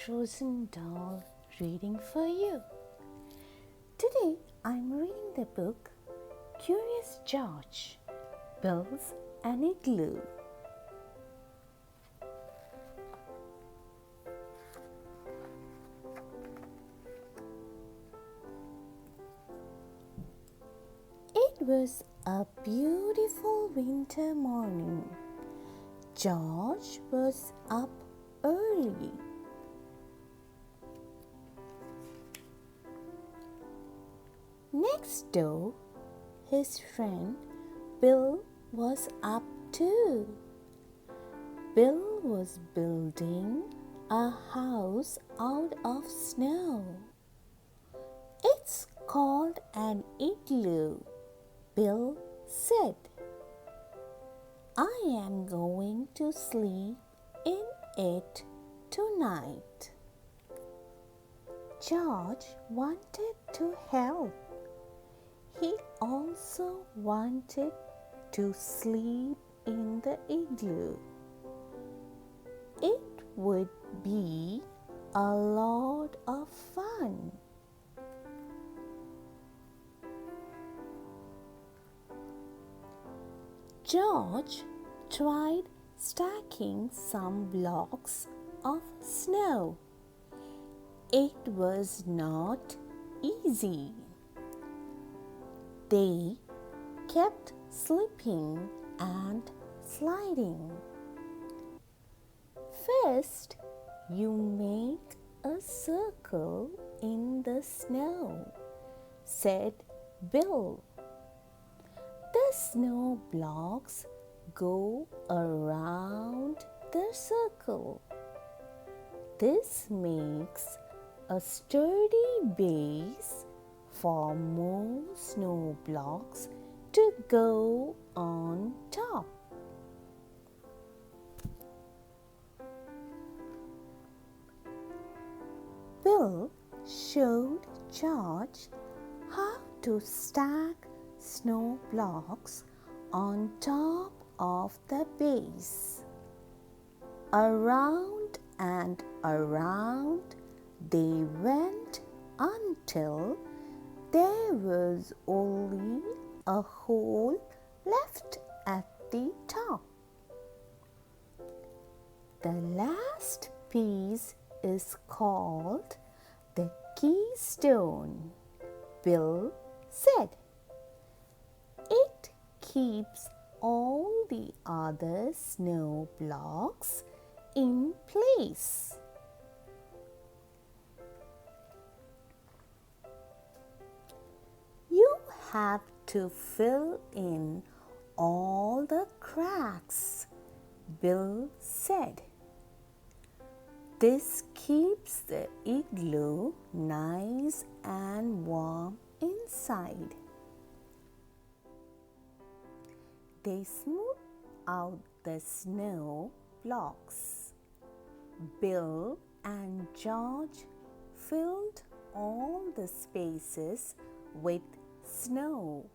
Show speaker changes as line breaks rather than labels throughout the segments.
Frozendoll reading for you. Today I'm reading the book Curious George builds an igloo. It was a beautiful winter morning. George was up early. Next door, his friend Bill was up too. Bill was building a house out of snow. It's called an igloo, Bill said. I am going to sleep in it tonight. George wanted to help. He also wanted to sleep in the igloo. It would be a lot of fun. George tried stacking some blocks of snow. It was not easy. They kept slipping and sliding. First, you make a circle in the snow, said Bill. The snow blocks go around the circle. This makes a sturdy base for more snow blocks to go on top. Bill showed George how to stack snow blocks on top of the base. Around and around they went until there was only a hole left at the top. The last piece is called the keystone, Bill said. It keeps all the other snow blocks in place. You have to fill in all the cracks, Bill said. This keeps the igloo nice and warm inside. They smoothed out the snow blocks. Bill and George filled all the spaces with snow.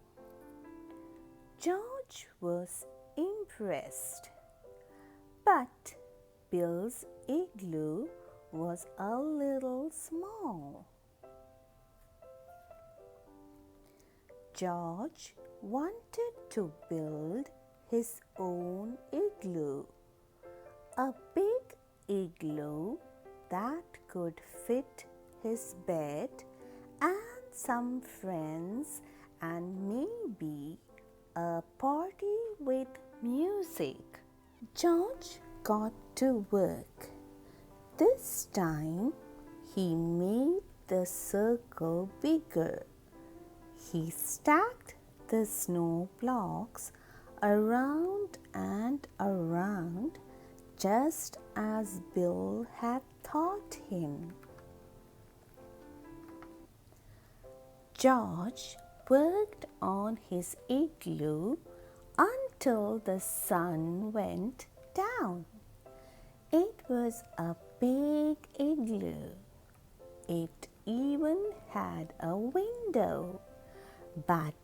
George was impressed, but Bill's igloo was a little small. George wanted to build his own igloo, a big igloo that could fit his bed and some friends and maybe a party with music. George got to work. This time he made the circle bigger. He stacked the snow blocks around and around just as Bill had taught him. George worked on his igloo until the sun went down. It was a big igloo. It even had a window. But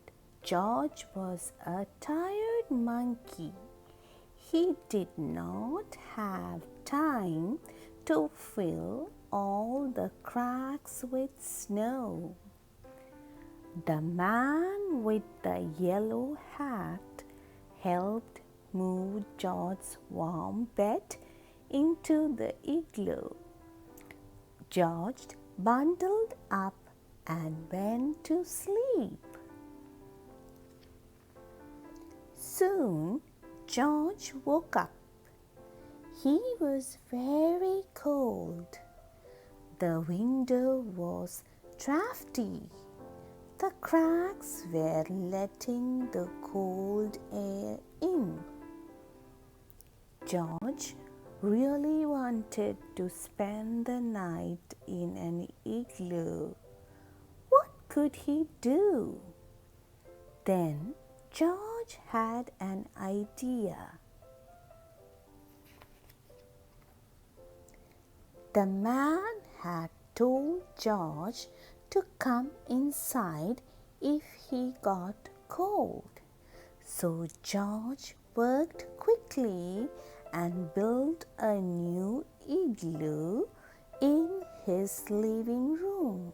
George was a tired monkey. He did not have time to fill all the cracks with snow. The man with the yellow hat helped move George's warm bed into the igloo. George bundled up and went to sleep. Soon George woke up. He was very cold. The window was drafty. The cracks were letting the cold air in. George really wanted to spend the night in an igloo. What could he do? Then George had an idea. The man had told George to come inside if he got cold. So George worked quickly and built a new igloo in his living room.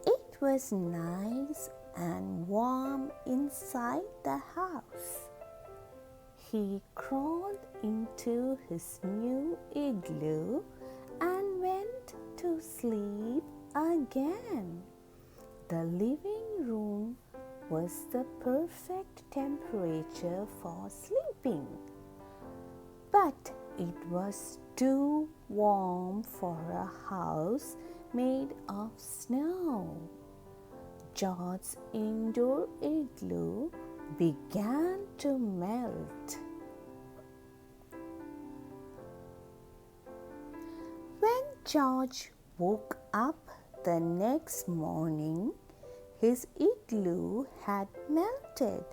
It was nice and warm inside the house. He crawled into his new igloo and went to sleep again. The living room was the perfect temperature for sleeping, but it was too warm for a house made of snow. George's indoor igloo began to melt. When George woke up the next morning, his igloo had melted.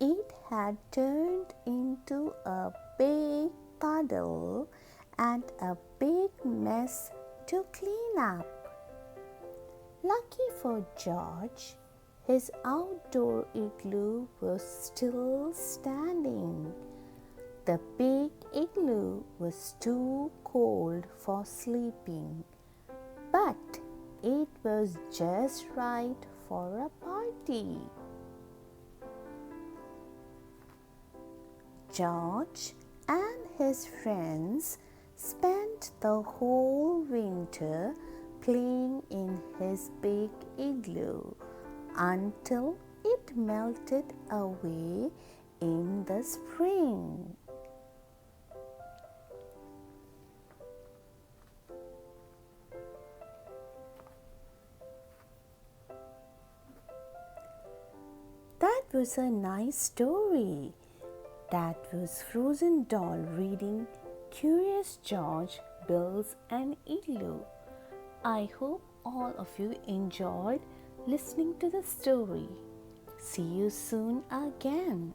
It had turned into a big puddle and a big mess to clean up. Lucky for George, his outdoor igloo was still standing. The big igloo was too cold for sleeping, but it was just right for a party. George and his friends spent the whole winter playing in his big igloo until it melted away in the spring. That was a nice story. That was Frozendoll reading Curious George Builds an Igloo. I hope all of you enjoyed listening to the story. See you soon again.